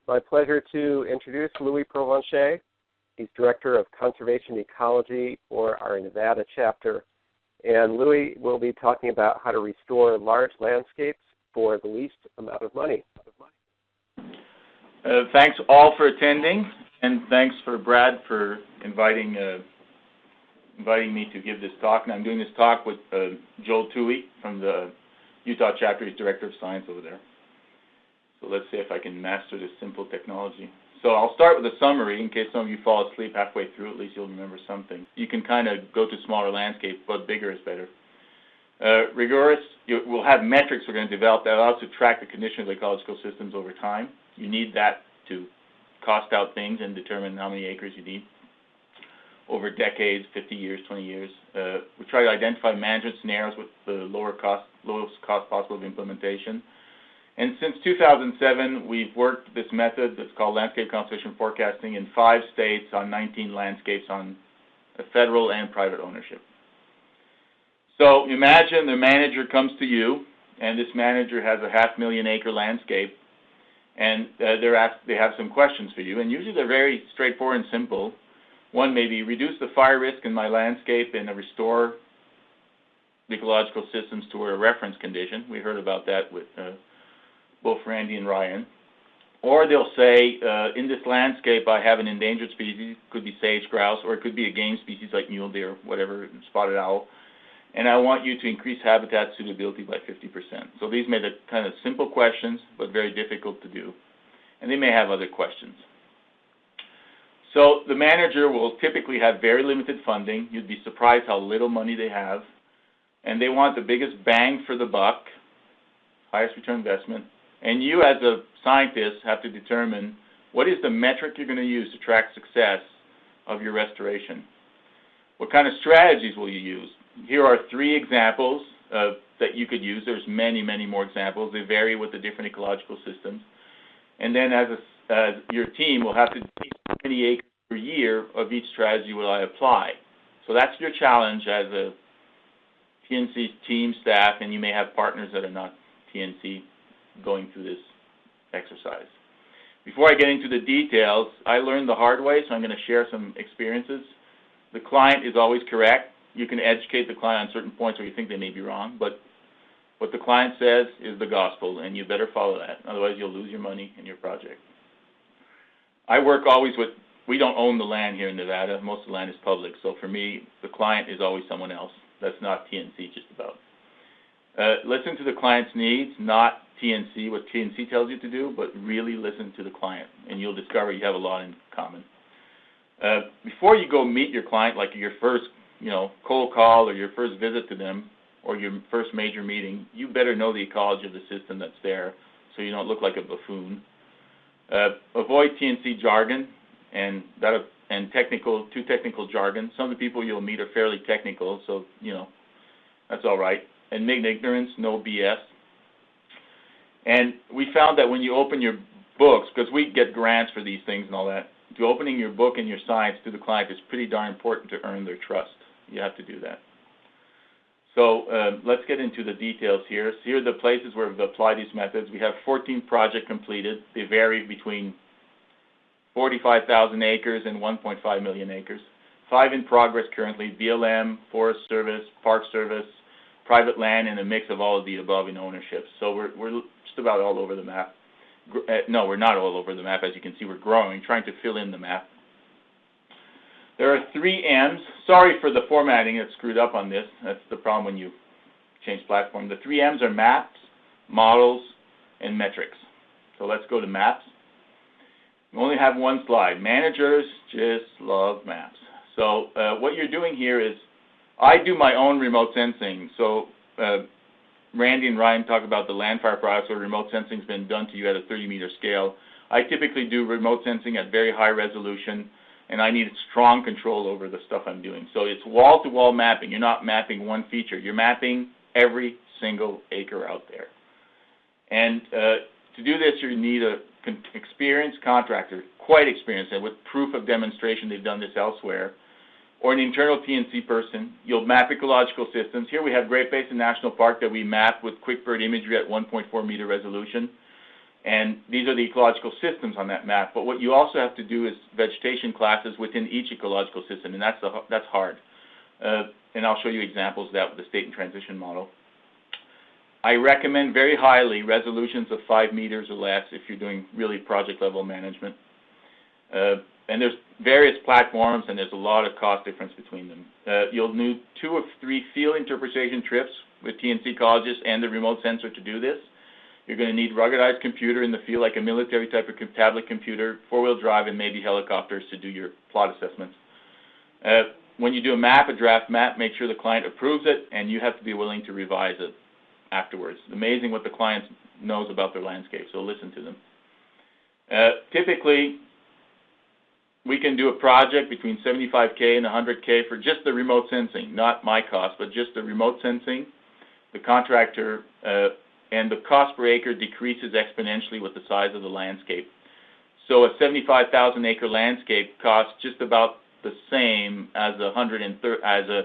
My pleasure to introduce Louis Provencher. He's Director of Conservation Ecology for our Nevada chapter. And Louis will be talking about how to restore large landscapes for the least amount of money. Thanks all for attending, and thanks for Brad for inviting me to give this talk. And I'm doing this talk with Joel Toohey from the Utah chapter. He's Director of Science over there. So let's see if I can master this simple technology. So I'll start with a summary in case some of you fall asleep halfway through. At least you'll remember something. You can kind of go to smaller landscapes, but bigger is better. Rigorous, we'll have metrics we're going to develop that allow us to track the condition of the ecological systems over time. You need that to cost out things and determine how many acres you need over decades, 50 years, 20 years. We try to identify management scenarios with the lowest cost possible of implementation. And since 2007, we've worked this method that's called landscape conservation forecasting in 5 states on 19 landscapes on federal and private ownership. So imagine the manager comes to you, and this manager has a 500,000 acre landscape, and they have some questions for you, and usually they're very straightforward and simple. One may be reduce the fire risk in my landscape and restore the ecological systems to a reference condition. We heard about that with both Randy and Ryan. Or they'll say, in this landscape I have an endangered species, could be sage grouse, or it could be a game species like mule deer, whatever, spotted owl, and I want you to increase habitat suitability by 50%. So these may be kind of simple questions, but very difficult to do. And they may have other questions. So the manager will typically have very limited funding. You'd be surprised how little money they have. And they want the biggest bang for the buck, highest return investment. And you as a scientist have to determine what is the metric you're going to use to track success of your restoration. What kind of strategies will you use? Here are 3 examples that you could use. There's many, many more examples. They vary with the different ecological systems. And then as your team will have to decide how many acres per year of each strategy will I apply. So that's your challenge as a TNC team staff, and you may have partners that are not TNC going through this exercise. Before I get into the details, I learned the hard way, so I'm going to share some experiences. The client is always correct. You can educate the client on certain points where you think they may be wrong, but what the client says is the gospel, and you better follow that. Otherwise, you'll lose your money in your project. I work always with, we don't own the land here in Nevada. Most of the land is public, so for me, the client is always someone else. That's not TNC just about. Listen to the client's needs, not TNC, what TNC tells you to do, but really listen to the client, and you'll discover you have a lot in common. Before you go meet your client, like your first cold call or your first visit to them or your first major meeting, you better know the ecology of the system that's there so you don't look like a buffoon. Avoid TNC jargon and too technical jargon. Some of the people you'll meet are fairly technical, so that's all right. Admit ignorance, no BS. And we found that when you open your books, because we get grants for these things and all that, to opening your book and your science to the client is pretty darn important to earn their trust. You have to do that. So let's get into the details here. So here are the places where we've applied these methods. We have 14 projects completed. They vary between 45,000 acres and 1.5 million acres. 5 in progress currently, BLM, Forest Service, Park Service, private land, and a mix of all of the above in ownership. So we're just about all over the map. No, we're not all over the map. As you can see, we're growing, trying to fill in the map. There are 3 M's. Sorry for the formatting that's screwed up on this. That's the problem when you change platform. The 3 M's are maps, models, and metrics. So let's go to maps. We only have 1 slide. Managers just love maps. So what you're doing here is, I do my own remote sensing. So Randy and Ryan talk about the LANDFIRE products where remote sensing has been done to you at a 30-meter scale. I typically do remote sensing at very high resolution, and I need strong control over the stuff I'm doing. So it's wall-to-wall mapping. You're not mapping one feature. You're mapping every single acre out there. And to do this, you need an experienced contractor, quite experienced, and with proof of demonstration they've done this elsewhere, or an internal TNC person. You'll map ecological systems. Here we have Great Basin National Park that we map with QuickBird imagery at 1.4 meter resolution. And these are the ecological systems on that map. But what you also have to do is vegetation classes within each ecological system, and that's hard. And I'll show you examples of that with the state and transition model. I recommend very highly resolutions of 5 meters or less if you're doing really project level management. And there's various platforms, and there's a lot of cost difference between them. You'll need 2 or 3 field interpretation trips with TNC ecologists and the remote sensor to do this. You're going to need ruggedized computer in the field, like a military type of tablet computer, 4-wheel drive, and maybe helicopters to do your plot assessments. When you do a draft map, make sure the client approves it, and you have to be willing to revise it afterwards. It's amazing what the client knows about their landscape, so listen to them. Typically, we can do a project between $75K and $100K for just the remote sensing, not my cost, but just the remote sensing. The contractor, and the cost per acre decreases exponentially with the size of the landscape. So a 75,000 acre landscape costs just about the same as a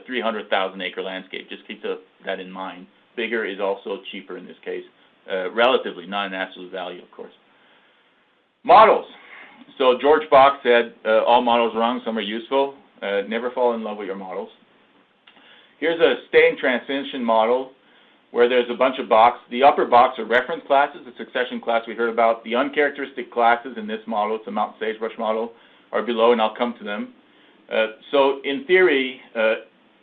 300,000 acre landscape. Just keep that in mind. Bigger is also cheaper in this case, relatively, not an absolute value, of course. Models. So George Bach said, all models are wrong, some are useful. Never fall in love with your models. Here's a state and transition model where there's a bunch of boxes. The upper box are reference classes, the succession class we heard about. The uncharacteristic classes in this model, it's a mountain sagebrush model, are below, and I'll come to them. So in theory,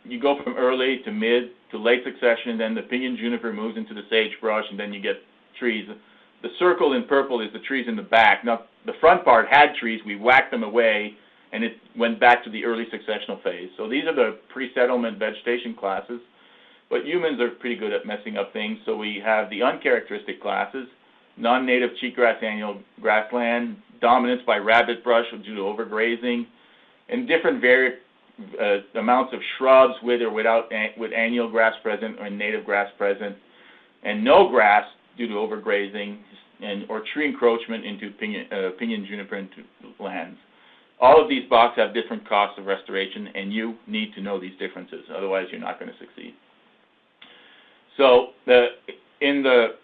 you go from early to mid to late succession, then the pinyon juniper moves into the sagebrush, and then you get trees. The circle in purple is the trees in the back. Now, the front part had trees. We whacked them away, and it went back to the early successional phase. So these are the pre-settlement vegetation classes. But humans are pretty good at messing up things. So we have the uncharacteristic classes, non-native cheatgrass annual grassland, dominance by rabbit brush due to overgrazing, and different amounts of shrubs with or without with annual grass present or native grass present, and no grass due to overgrazing or tree encroachment into pinyon juniper into lands. All of these boxes have different costs of restoration, and you need to know these differences. Otherwise, you're not going to succeed. So in the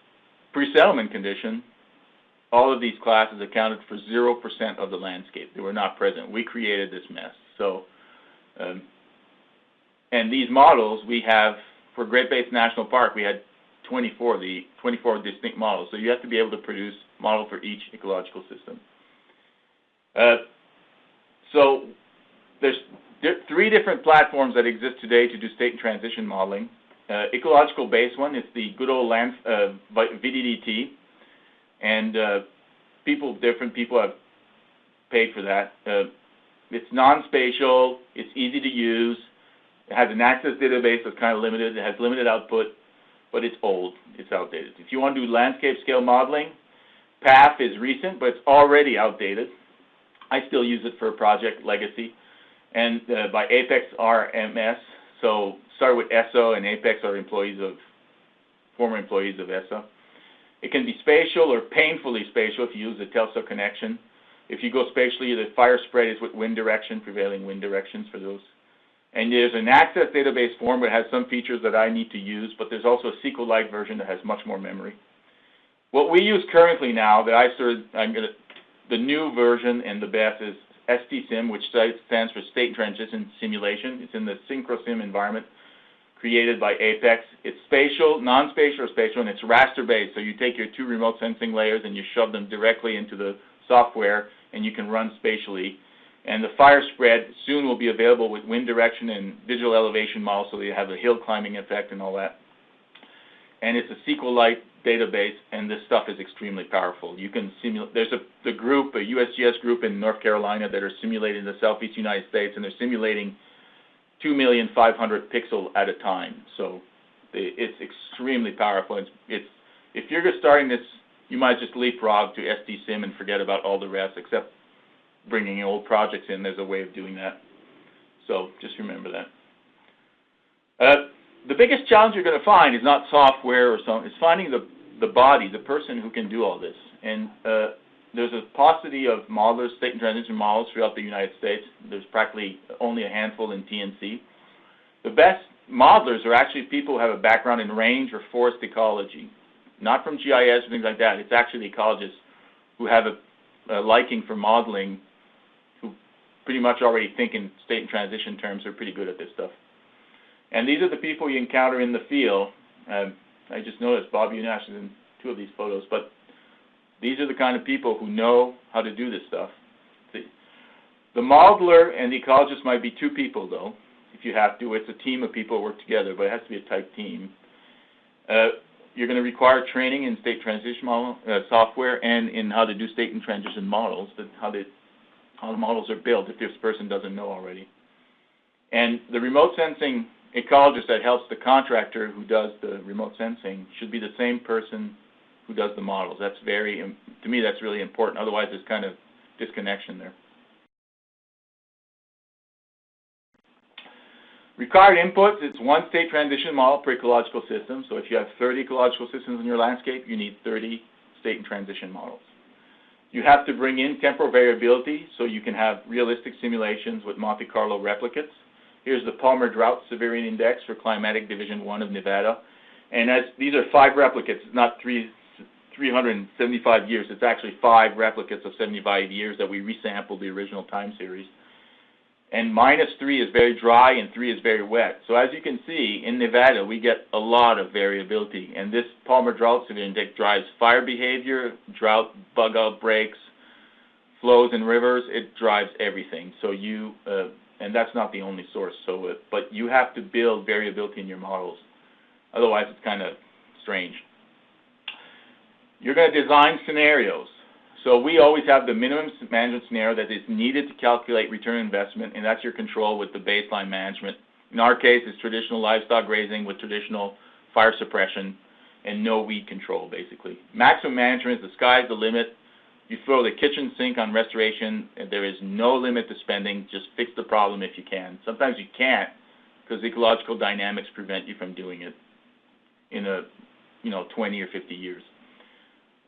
pre-settlement condition, all of these classes accounted for 0% of the landscape. They were not present. We created this mess. So, and these models we have for Great Basin National Park, we had 24 distinct models. So you have to be able to produce a model for each ecological system. So there's 3 different platforms that exist today to do state and transition modeling. Ecological base one is the good old VDDT, and different people have paid for that. It's non-spatial, it's easy to use, it has an access database that's kind of limited, it has limited output, but it's old, it's outdated. If you want to do landscape scale modeling, PAF is recent, but it's already outdated. I still use it for a project legacy, and by Apex RMS. So start with ESSO, and Apex are former employees of ESSO. It can be spatial or painfully spatial if you use the Telso connection. If you go spatially, the fire spread is with wind direction, prevailing wind directions for those. And there's an access database form that has some features that I need to use, but there's also a SQLite version that has much more memory. What we use currently now, the new version and the best is STSIM, which stands for State and Transition Simulation. It's in the SynchroSim environment created by Apex. It's spatial, non-spatial or spatial, and it's raster-based. So you take your 2 remote sensing layers and you shove them directly into the software, and you can run spatially. And the fire spread soon will be available with wind direction and digital elevation models, so you have a hill climbing effect and all that. And it's a SQLite database, and this stuff is extremely powerful. You can simulate. There's a USGS group in North Carolina that are simulating the southeast United States, and they're simulating 2,500,000 pixels at a time. So it's extremely powerful. If you're just starting this, you might just leapfrog to STSIM and forget about all the rest, except bringing old projects in. There's a way of doing that. So just remember that. The biggest challenge you're going to find is not software or something. It's finding the body, the person who can do all this. And there's a paucity of modelers, state and transition models throughout the United States. There's practically only a handful in TNC. The best modelers are actually people who have a background in range or forest ecology, not from GIS or things like that. It's actually ecologists who have a liking for modeling, who pretty much already think in state and transition terms, are pretty good at this stuff. And these are the people you encounter in the field. I just noticed Bob Unash is in 2 of these photos, but these are the kind of people who know how to do this stuff. The modeler and the ecologist might be 2 people, though, if you have to. It's a team of people who work together, but it has to be a tight team. You're going to require training in state transition model software and in how to do state and transition models, how the models are built if this person doesn't know already. And the remote sensing ecologist that helps the contractor who does the remote sensing should be the same person who does the models. That's to me, that's really important. Otherwise, there's kind of disconnection there. Required inputs, it's 1 state transition model per ecological system. So if you have 30 ecological systems in your landscape, you need 30 state and transition models. You have to bring in temporal variability so you can have realistic simulations with Monte Carlo replicates. Here's the Palmer Drought Severity Index for Climatic Division 1 of Nevada. And these are 5 replicates, not 375 years. It's actually 5 replicates of 75 years that we resampled the original time series. And -3 is very dry and 3 is very wet. So as you can see, in Nevada, we get a lot of variability. And this Palmer Drought Severity Index drives fire behavior, drought, bug outbreaks, flows in rivers. It drives everything. So and that's not the only source. So, but you have to build variability in your models. Otherwise, it's kind of strange. You're going to design scenarios. So we always have the minimum management scenario that is needed to calculate return on investment, and that's your control with the baseline management. In our case, it's traditional livestock grazing with traditional fire suppression and no weed control, basically. Maximum management is the sky's the limit. You throw the kitchen sink on restoration, and there is no limit to spending. Just fix the problem if you can. Sometimes you can't because ecological dynamics prevent you from doing it in 20 or 50 years.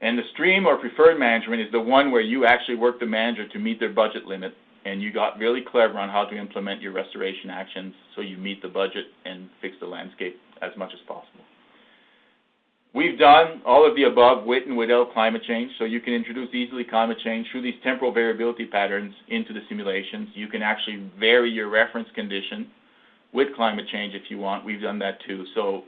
And the stream or preferred management is the one where you actually work the manager to meet their budget limit, and you got really clever on how to implement your restoration actions so you meet the budget and fix the landscape as much as possible. We've done all of the above with and without climate change, so you can introduce easily climate change through these temporal variability patterns into the simulations. You can actually vary your reference condition with climate change if you want. We've done that too, so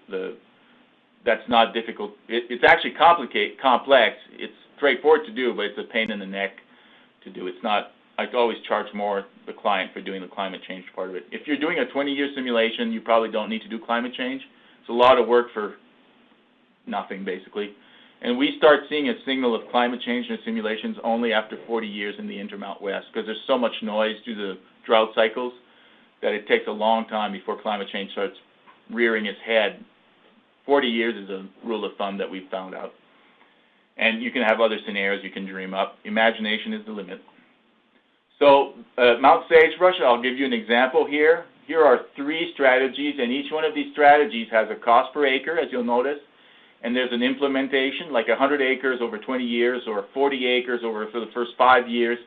that's not difficult. It's actually complex. It's straightforward to do, but it's a pain in the neck to do. It's not. I always charge more the client for doing the climate change part of it. If you're doing a 20-year simulation, you probably don't need to do climate change. It's a lot of work for nothing, basically. And we start seeing a signal of climate change in the simulations only after 40 years in the Intermountain West, because there's so much noise due to the drought cycles that it takes a long time before climate change starts rearing its head. 40 years is a rule of thumb that we've found out. And you can have other scenarios you can dream up. Imagination is the limit. So Mount Sagebrush, I'll give you an example here. Here are 3 strategies, and each one of these strategies has a cost per acre, as you'll notice. And there's an implementation, like 100 acres over 20 years or 40 acres for the first 5 years.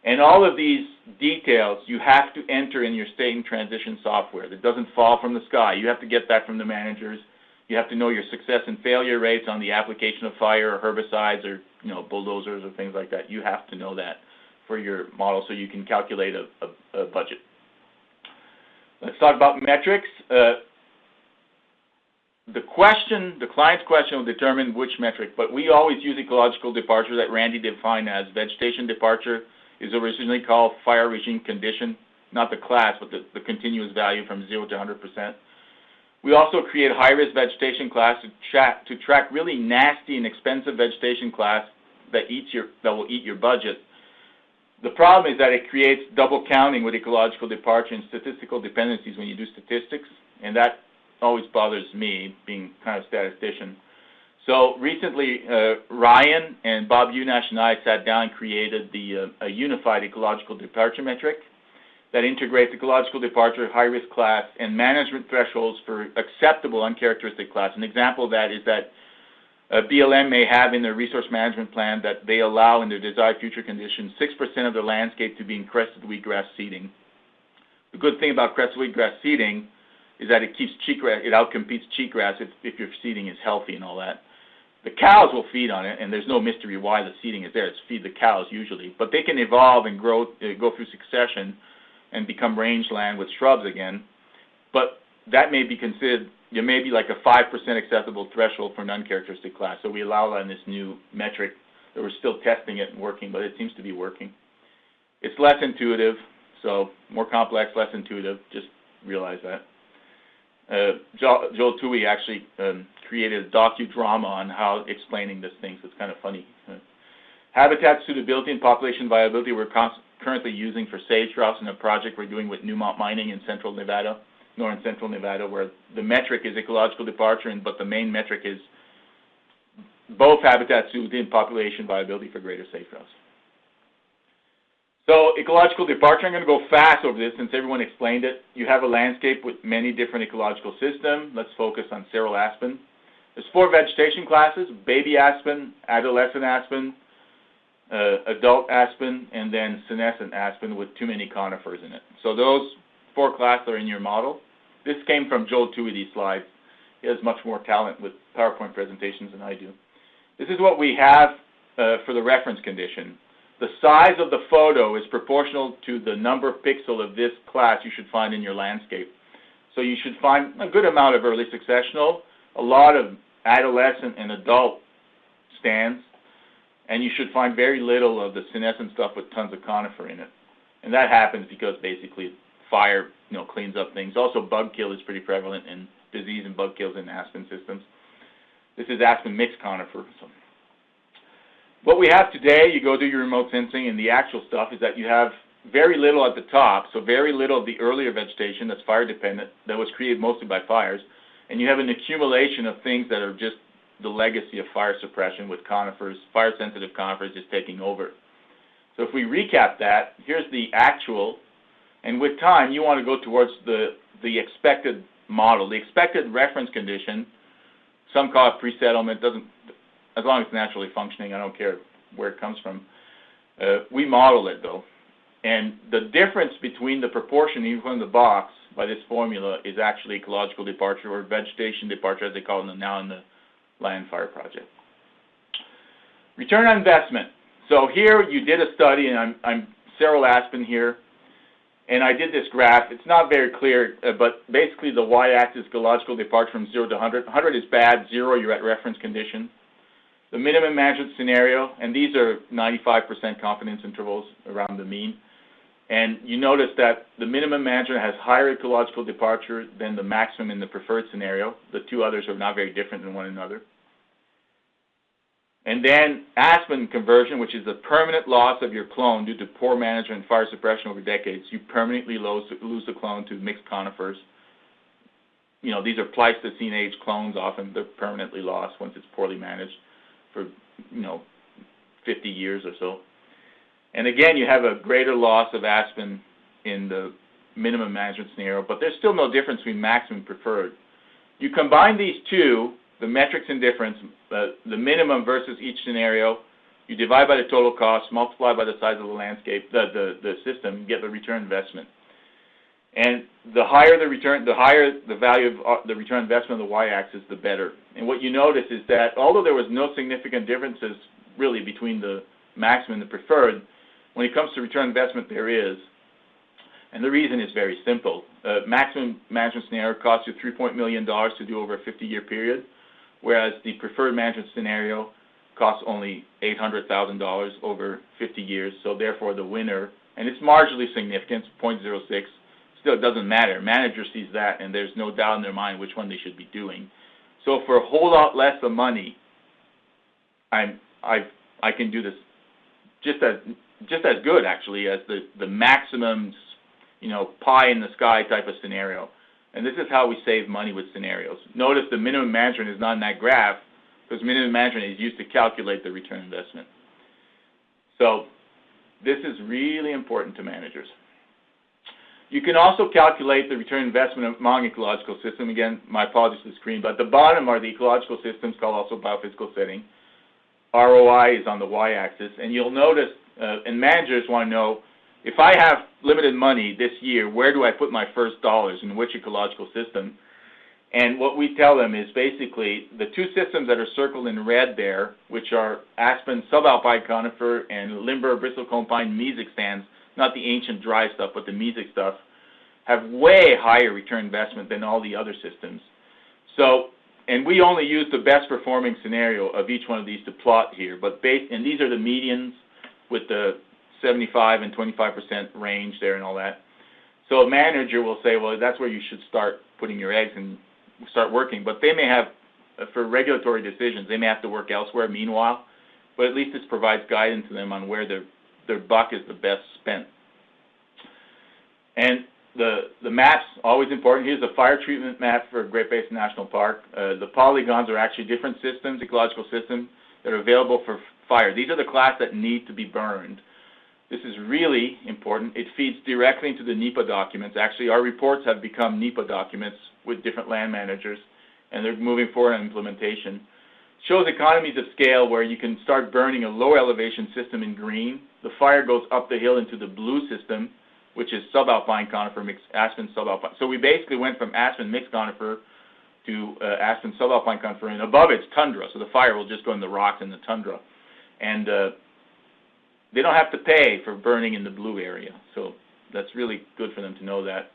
And all of these details you have to enter in your state and transition software. That doesn't fall from the sky. You have to get that from the managers. You have to know your success and failure rates on the application of fire or herbicides or bulldozers or things like that. You have to know that for your model so you can calculate a budget. Let's talk about metrics. The client's question will determine which metric, but we always use ecological departure that Randy defined as vegetation departure. Is originally called fire regime condition, not the class, but the continuous value from 0 to 100%. We also create a high-risk vegetation class to track really nasty and expensive vegetation class that will eat your budget. The problem is that it creates double counting with ecological departure and statistical dependencies when you do statistics, and that always bothers me, being kind of a statistician. So recently, Ryan and Bob Unash and I sat down and created a unified ecological departure metric that integrates ecological departure, high-risk class, and management thresholds for acceptable uncharacteristic class. An example of that is that BLM may have in their resource management plan that they allow in their desired future conditions 6% of their landscape to be in crested wheatgrass seeding. The good thing about crested wheatgrass seeding is that it keeps cheatgrass, it outcompetes cheatgrass if your seeding is healthy and all that. The cows will feed on it, and there's no mystery why the seeding is there. It's feed the cows usually. But they can evolve and grow, go through succession and become rangeland with shrubs again. But that may be considered, there may be like a 5% acceptable threshold for an uncharacteristic class. So we allow that in this new metric. That we're still testing it and working, but it seems to be working. It's less intuitive, so more complex, less intuitive. Just realize that. Joel Tui actually created a docudrama on how explaining this thing, so it's kind of funny. Habitat suitability and population viability we're currently using for sage grouse in a project we're doing with Newmont Mining in central Nevada, northern central Nevada, where the metric is ecological departure, but the main metric is both habitat suitability and population viability for greater sage grouse. So ecological departure, I'm going to go fast over this since everyone explained it. You have a landscape with many different ecological systems. Let's focus on cereal aspen. There's 4 vegetation classes: baby aspen, adolescent aspen, adult aspen, and then senescent aspen with too many conifers in it. So those 4 classes are in your model. This came from Joel Tui, these slides. He has much more talent with PowerPoint presentations than I do. This is what we have for the reference condition. The size of the photo is proportional to the number of pixels of this class you should find in your landscape. So you should find a good amount of early successional, a lot of adolescent and adult stands, and you should find very little of the senescent stuff with tons of conifer in it. And that happens because basically fire, cleans up things. Also, bug kill is pretty prevalent in disease and bug kills in aspen systems. This is aspen mixed conifer. So what we have today, you go do your remote sensing, and the actual stuff is that you have very little at the top, so very little of the earlier vegetation that's fire dependent, that was created mostly by fires, and you have an accumulation of things that are just the legacy of fire suppression with conifers, fire-sensitive conifers just taking over. So if we recap that, here's the actual, and with time you want to go towards the expected model. The expected reference condition, some call it pre-settlement, doesn't, as long as it's naturally functioning, I don't care where it comes from. We model it though. And the difference between the proportion even from the box by this formula is actually ecological departure or vegetation departure as they call it now in the LANDFIRE project. Return on investment. So here you did a study, and I'm cereal aspen here, and I did this graph. It's not very clear, but basically the y-axis ecological departure from 0 to 100. 100 is bad, 0 you're at reference condition. The minimum management scenario, and these are 95% confidence intervals around the mean. And you notice that the minimum management has higher ecological departure than the maximum in the preferred scenario. The 2 others are not very different than one another. And then aspen conversion, which is the permanent loss of your clone due to poor management and fire suppression over decades. You permanently lose the clone to mixed conifers. These are Pleistocene age clones often. They're permanently lost once it's poorly managed for 50 years or so. And again, you have a greater loss of aspen in the minimum management scenario, but there's still no difference between maximum and preferred. You combine these 2, the metrics and difference, the minimum versus each scenario, you divide by the total cost, multiply by the size of the landscape, the system, you get the return investment. And the higher the value of the return investment on the y-axis, the better. And what you notice is that although there was no significant differences really between the maximum and the preferred, when it comes to return investment, there is. And the reason is very simple. Maximum management scenario costs you $3 million to do over a 50-year period, whereas the preferred management scenario costs only $800,000 over 50 years. So therefore, the winner, and it's marginally significant, 0.06. Still, it doesn't matter. Manager sees that, and there's no doubt in their mind which one they should be doing. So for a whole lot less of money, I can do this just as good actually as the maximum, pie in the sky type of scenario. And this is how we save money with scenarios. Notice the minimum management is not in that graph because minimum management is used to calculate the return investment. So this is really important to managers. You can also calculate the return investment among ecological systems. Again, my apologies to the screen, but at the bottom are the ecological systems called also biophysical setting. ROI is on the y-axis, and you'll notice, and managers want to know, if I have limited money this year, where do I put my first dollars, in which ecological system? And what we tell them is basically the two systems that are circled in red there, which are aspen subalpine conifer and limber bristlecone pine mesic stands, not the ancient dry stuff, but the mesic stuff, have way higher return investment than all the other systems. So, and we only use the best performing scenario of each one of these to plot here, but and these are the medians with the 75 and 25% range there and all that. So a manager will say, well, that's where you should start putting your eggs and start working, but they may have, for regulatory decisions, they may have to work elsewhere meanwhile, but at least this provides guidance to them on where their buck is the best spent. And the map's always important. Here's a fire treatment map for Great Basin National Park. The polygons are actually different systems, ecological systems, that are available for fire. These are the class that need to be burned. This is really important. It feeds directly into the NEPA documents. Actually, our reports have become NEPA documents with different land managers, and they're moving forward on implementation. Shows economies of scale where you can start burning a low elevation system in green. The fire goes up the hill into the blue system, which is subalpine conifer mixed aspen subalpine. So we basically went from aspen mixed conifer to aspen subalpine conifer, and above it's tundra. So the fire will just go in the rocks in the tundra, and they don't have to pay for burning in the blue area. So that's really good for them to know that.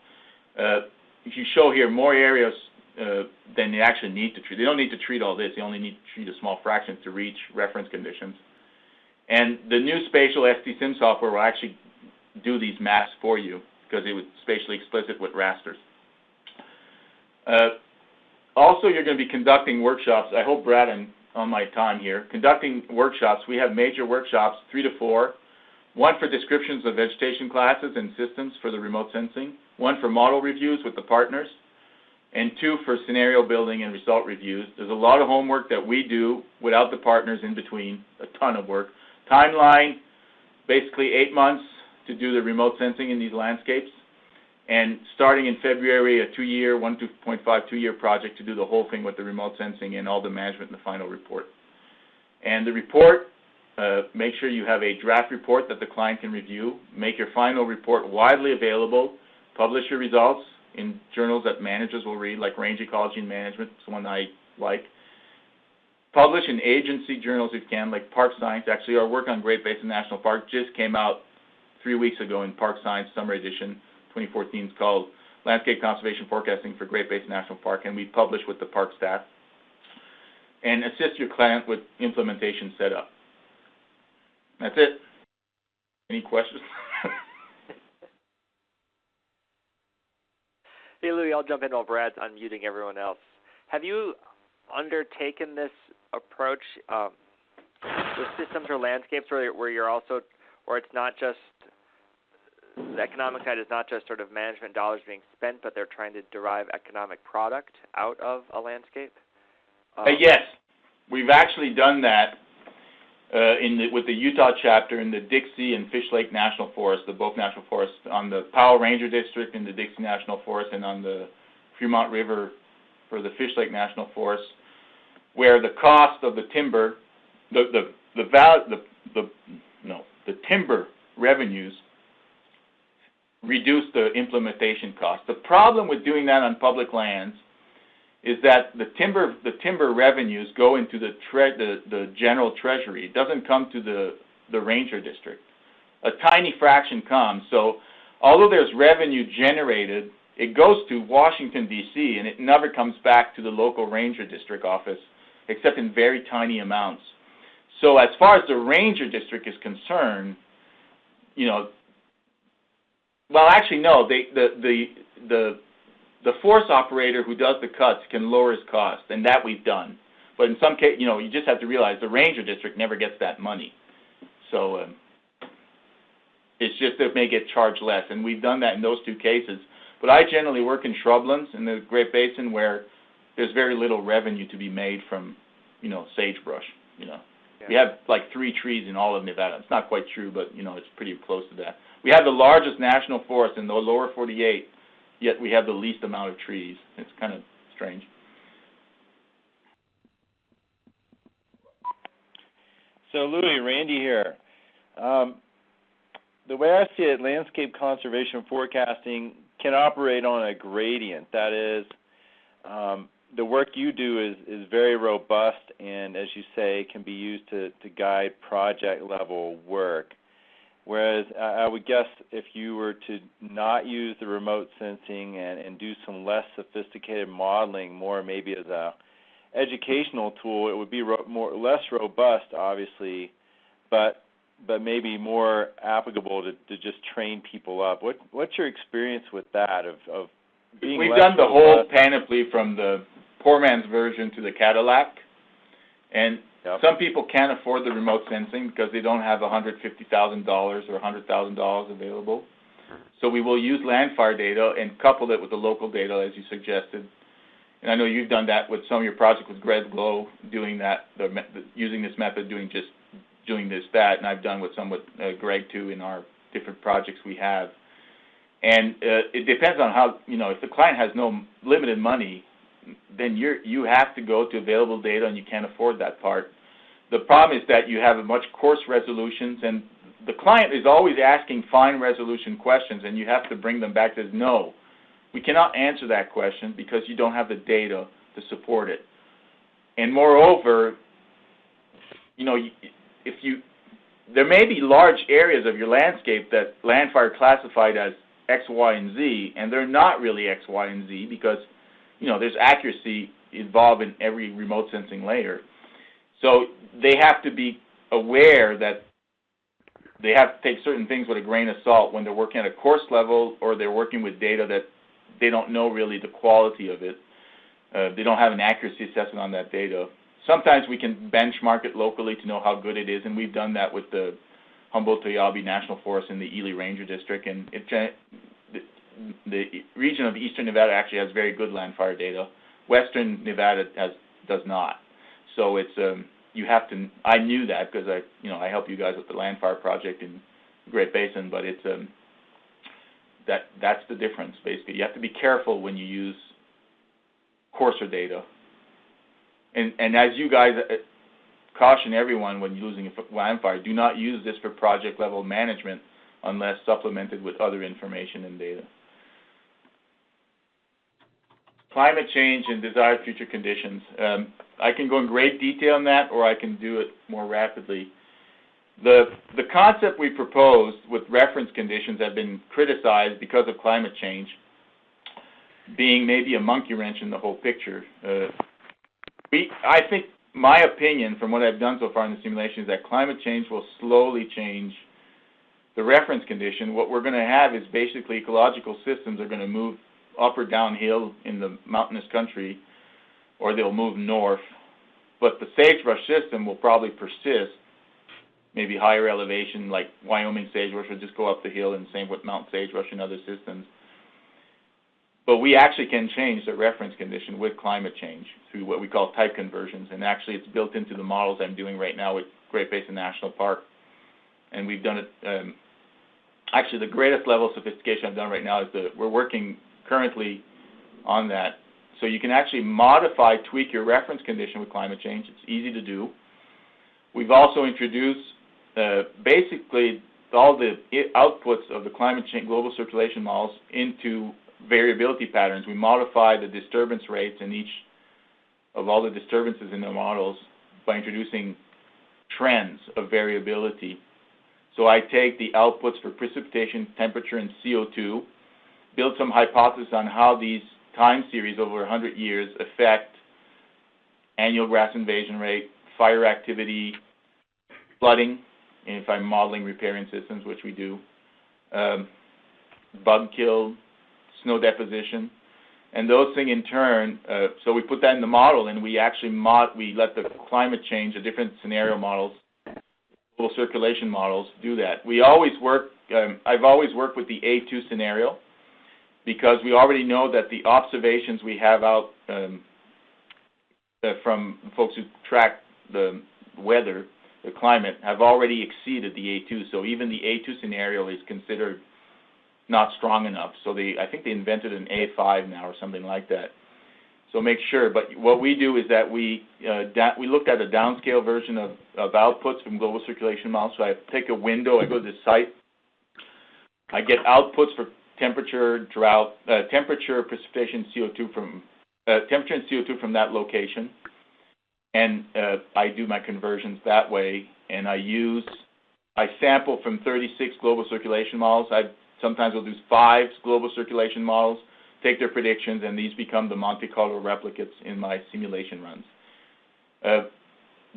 If you show here more areas than they actually need to treat. They don't need to treat all this. They only need to treat a small fraction to reach reference conditions. And the new Spatial ST-SIM software will actually do these maps for you because it was spatially explicit with rasters. Also, you're going to be conducting workshops. I hope, Brad, I'm on my time here. Conducting workshops. We have major workshops, 3 to 4. One for descriptions of vegetation classes and systems for the remote sensing. One for model reviews with the partners. And 2 for scenario building and result reviews. There's a lot of homework that we do without the partners in between, a ton of work. Timeline, basically 8 months to do the remote sensing in these landscapes. And starting in February, a 2-year, 2.5-2-year project to do the whole thing with the remote sensing and all the management in the final report. And the report, make sure you have a draft report that the client can review. Make your final report widely available. Publish your results in journals that managers will read, like Range Ecology and Management, it's one I like. Publish in agency journals if you can, like Park Science. Actually, our work on Great Basin National Park just came out 3 weeks ago in Park Science Summer Edition 2014. It's called Landscape Conservation Forecasting for Great Basin National Park, and we publish with the park staff. And assist your client with implementation setup. That's it. Any questions? Hey, Louis, I'll jump in while Brad's unmuting everyone else. Have you undertaken this approach with systems or landscapes where you're also, or it's not just, the economic side is not just sort of management dollars being spent, but they're trying to derive economic product out of a landscape? Yes, we've actually done that with the Utah chapter in the Dixie and Fish Lake National Forest, the both national forests, on the Powell Ranger District in the Dixie National Forest, and on the Fremont River for the Fish Lake National Forest, where the cost of the timber, the timber revenues reduce the implementation cost. The problem with doing that on public lands is that the timber revenues go into the general treasury. It doesn't come to the ranger district. A tiny fraction comes. So although there's revenue generated, it goes to Washington, D.C., and it never comes back to the local ranger district office, except in very tiny amounts. So as far as the ranger district is concerned, you know, well, actually, no, the forest operator who does the cuts can lower his cost, and that we've done. But in some case, you know, you just have to realize the ranger district never gets that money. So it's just that it may get charged less, and we've done that in those 2 cases. But I generally work in shrublands in the Great Basin where there's very little revenue to be made from, you know, sagebrush, you know. Yeah. We have like 3 trees in all of Nevada. It's not quite true, but, you know, it's pretty close to that. We have the largest national forest in the lower 48, yet we have the least amount of trees. It's kind of strange. So, Louis, Randy here. The way I see it, landscape conservation forecasting can operate on a gradient. That is, the work you do is very robust and, as you say, can be used to guide project-level work. Whereas I would guess if you were to not use the remote sensing and do some less sophisticated modeling, more maybe as a educational tool, it would be less robust, obviously, but maybe more applicable to just train people up. What's your experience with that of being We've less done the robust? whole panoply from the poor man's version to the Cadillac, and Yep. some people can't afford the remote sensing because they don't have $150,000 or $100,000 available. So we will use LANDFIRE data and couple it with the local data, as you suggested. And I know you've done that with some of your projects with Greg Glow, doing that, using this method, doing this, that, and I've done with some with Greg too in our different projects we have. And it depends on how, if the client has no limited money, then you have to go to available data, and you can't afford that part. The problem is that you have a much coarse resolutions, and the client is always asking fine resolution questions, and you have to bring them back to, no, we cannot answer that question because you don't have the data to support it. And moreover, there may be large areas of your landscape that LANDFIRE classified as X, Y, and Z, and they're not really X, Y, and Z because there's accuracy involved in every remote sensing layer. So they have to be aware that they have to take certain things with a grain of salt when they're working at a course level or they're working with data that they don't know really the quality of it. They don't have an accuracy assessment on that data. Sometimes we can benchmark it locally to know how good it is, and we've done that with the Humboldt-Toyabe National Forest in the Ely Ranger District, and the region of Eastern Nevada actually has very good LANDFIRE data. Western Nevada does not. So it's you have to. I knew that because I help you guys with the LANDFIRE project in Great Basin, but it's that's the difference basically. You have to be careful when you use coarser data. And as you guys caution everyone when using LANDFIRE, do not use this for project level management unless supplemented with other information and data. Climate change and desired future conditions. I can go in great detail on that, or I can do it more rapidly. The concept we proposed with reference conditions have been criticized because of climate change being maybe a monkey wrench in the whole picture. I think my opinion from what I've done so far in the simulation is that climate change will slowly change the reference condition. What we're going to have is basically ecological systems are going to move up or downhill in the mountainous country, or they'll move north. But the sagebrush system will probably persist, maybe higher elevation, like Wyoming sagebrush will just go up the hill, and same with Mount Sagebrush and other systems. But we actually can change the reference condition with climate change through what we call type conversions, and actually it's built into the models I'm doing right now with Great Basin National Park. And we've done it, actually the greatest level of sophistication I've done right now is we're working currently on that. So you can actually modify, tweak your reference condition with climate change. It's easy to do. We've also introduced basically all the outputs of the climate change global circulation models into variability patterns. We modify the disturbance rates in each of all the disturbances in the models by introducing trends of variability. So I take the outputs for precipitation, temperature, and CO2, build some hypothesis on how these time series over 100 years affect annual grass invasion rate, fire activity, flooding, and if I'm modeling riparian systems, which we do, bug kill, snow deposition, and those things in turn, so we put that in the model, and we actually we let the climate change, the different scenario models, global circulation models do that. We always work, I've always worked with the A2 scenario, because we already know that the observations we have out from folks who track the weather, the climate, have already exceeded the A2. So even the A2 scenario is considered not strong enough. So I think they invented an A5 now or something like that. So make sure. But what we do is that we looked at a downscale version of outputs from global circulation models. So I take a window, I go to the site, I get outputs for temperature, drought, temperature, precipitation, CO2 from temperature and CO2 from that location, and I do my conversions that way, and I sample from 36 global circulation models. I sometimes will do 5 global circulation models, take their predictions, and these become the Monte Carlo replicates in my simulation runs.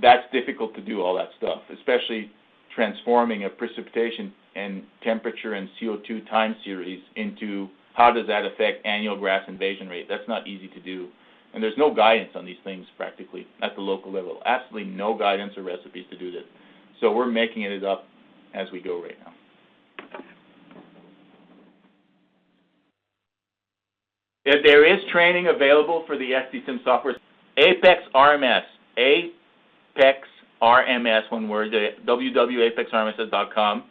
That's difficult to do, all that stuff, especially transforming a precipitation and temperature and CO2 time series into how does that affect annual grass invasion rate. That's not easy to do. And there's no guidance on these things practically at the local level. Absolutely no guidance or recipes to do this. So we're making it up as we go right now. There is training available for the SDSIM software. Apex RMS, Apex RMS, one word, www.apexrms.com.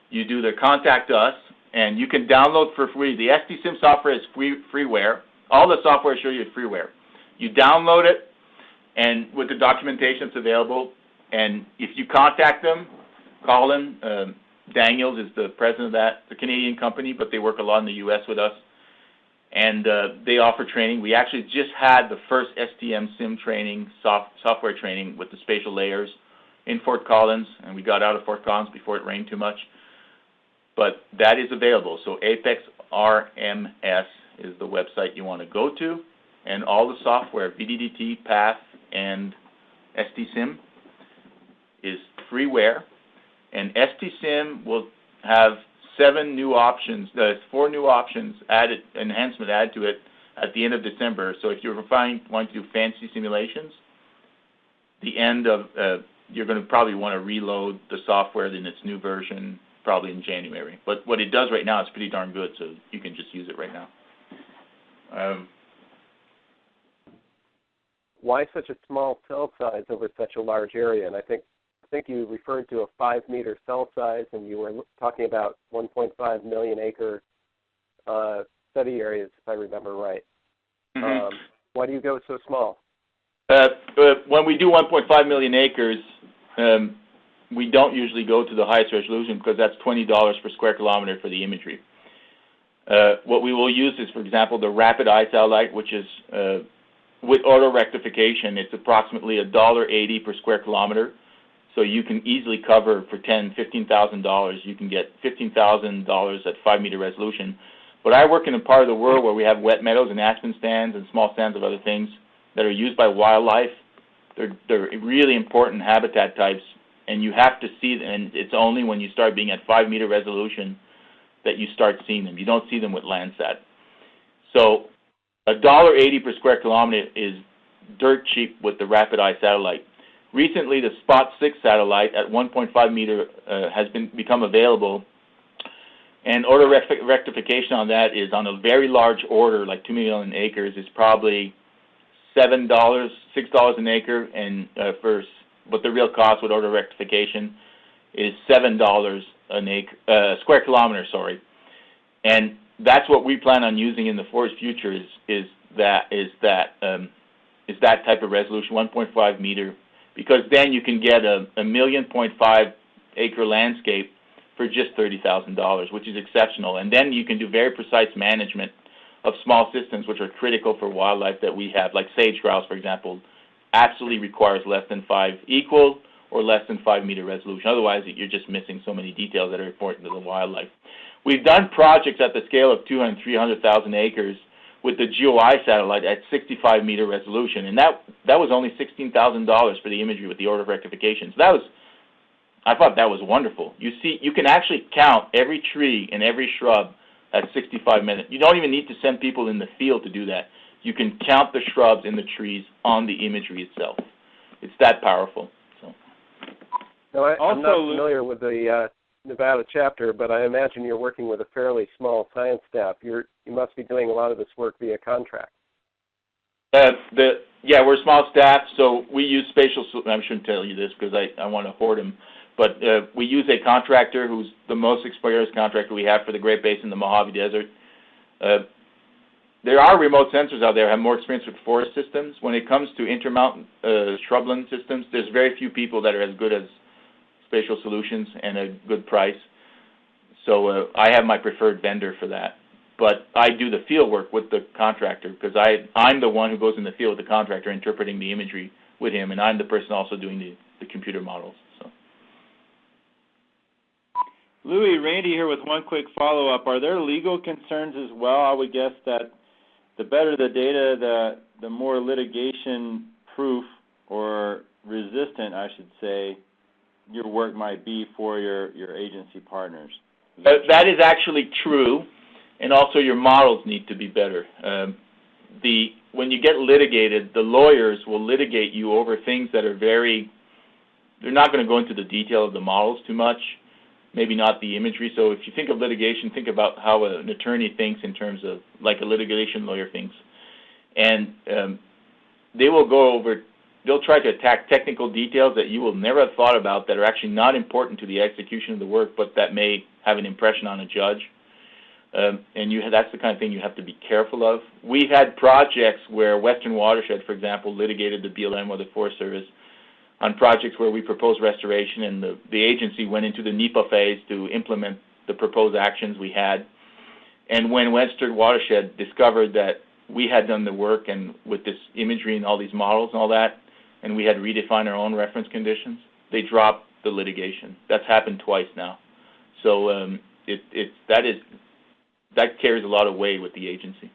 You do the contact us, and you can download for free. The SDSIM software is freeware. All the software I show you is freeware. You download it, and with the documentation that's available, and if you contact them, call them. Daniels is the president of that. It's a Canadian company, but they work a lot in the U.S. with us. And they offer training. We actually just had the first STM sim training, software training with the spatial layers in Fort Collins, and we got out of Fort Collins before it rained too much. But that is available. So Apex RMS is the website you want to go to, and all the software, VDDT, PATH, and STSIM is freeware. And STSIM will have 7 new options, 4 new options added, enhancement added to it at the end of December. So if you're wanting to do fancy simulations, the end of, you're going to probably want to reload the software in its new version probably in January. But what it does right now is pretty darn good, so you can just use it right now. Why such a small cell size over such a large area? And I think you referred to a 5-meter cell size, and you were talking about 1.5 million acre study areas, if I remember right. Mm-hmm. Why do you go so small? When we do 1.5 million acres, we don't usually go to the highest resolution because that's $20 per square kilometer for the imagery. What we will use is, for example, the rapid eye satellite, which is with auto rectification. It's approximately $1.80 per square kilometer. So you can easily cover for $10,000, $15,000. You can get $15,000 at 5-meter resolution. But I work in a part of the world where we have wet meadows and aspen stands and small stands of other things that are used by wildlife. They're really important habitat types, and you have to see them. And it's only when you start being at 5-meter resolution that you start seeing them. You don't see them with Landsat. So $1.80 per square kilometer is dirt cheap with the rapid eye satellite. Recently, the Spot 6 satellite at 1.5 meter has become available, and order rectification on that is on a very large order, like 2 million acres, is probably $7, $6 an acre, and but the real cost with order rectification is $7 an acre, square kilometer, sorry. And that's what we plan on using in the forest future is that type of resolution, 1.5 meter. Because then you can get a 1.5 million acre landscape for just $30,000, which is exceptional. And then you can do very precise management of small systems, which are critical for wildlife that we have, like sage grouse, for example, absolutely requires less than 5 equal or less than 5 meter resolution. Otherwise, you're just missing so many details that are important to the wildlife. We've done projects at the scale of 200,000, 300,000 acres with the GeoEye satellite at 65 meter resolution, and that was only $16,000 for the imagery with the order of rectification. So I thought that was wonderful. You can actually count every tree and every shrub at 65 minutes. You don't even need to send people in the field to do that. You can count the shrubs and the trees on the imagery itself. It's that powerful. So. No, I'm not familiar with the Nevada chapter, but I imagine you're working with a fairly small science staff. You must be doing a lot of this work via contract. Yeah, we're a small staff, so we use Spatial. I shouldn't tell you this because I want to hoard him, but we use a contractor who's the most experienced contractor we have for the Great Basin, the Mojave Desert. There are remote sensors out there who have more experience with forest systems. When it comes to intermountain shrubland systems, there's very few people that are as good as Spatial Solutions and a good price. So I have my preferred vendor for that. but I do the field work with the contractor because I'm the one who goes in the field with the contractor interpreting the imagery with him, and I'm the person also doing the computer models. So. Louis, Randy here with one quick follow-up. Are there legal concerns as well? I would guess that the better the data, the more litigation-proof or resistant, I should say, your work might be for your agency partners. That is actually true, and also your models need to be better. When you get litigated, the lawyers will litigate you over things that are they're not going to go into the detail of the models too much, maybe not the imagery. So if you think of litigation, think about how an attorney thinks in terms of, like a litigation lawyer thinks. And they'll try to attack technical details that you will never have thought about that are actually not important to the execution of the work, but that may have an impression on a judge. And that's the kind of thing you have to be careful of. We've had projects where Western Watershed, for example, litigated the BLM or the Forest Service on projects where we proposed restoration, and the agency went into the NEPA phase to implement the proposed actions we had. And when Western Watershed discovered that we had done the work and with this imagery and all these models and all that, and we had redefined our own reference conditions, they dropped the litigation. That's happened twice now. So that carries a lot of weight with the agency.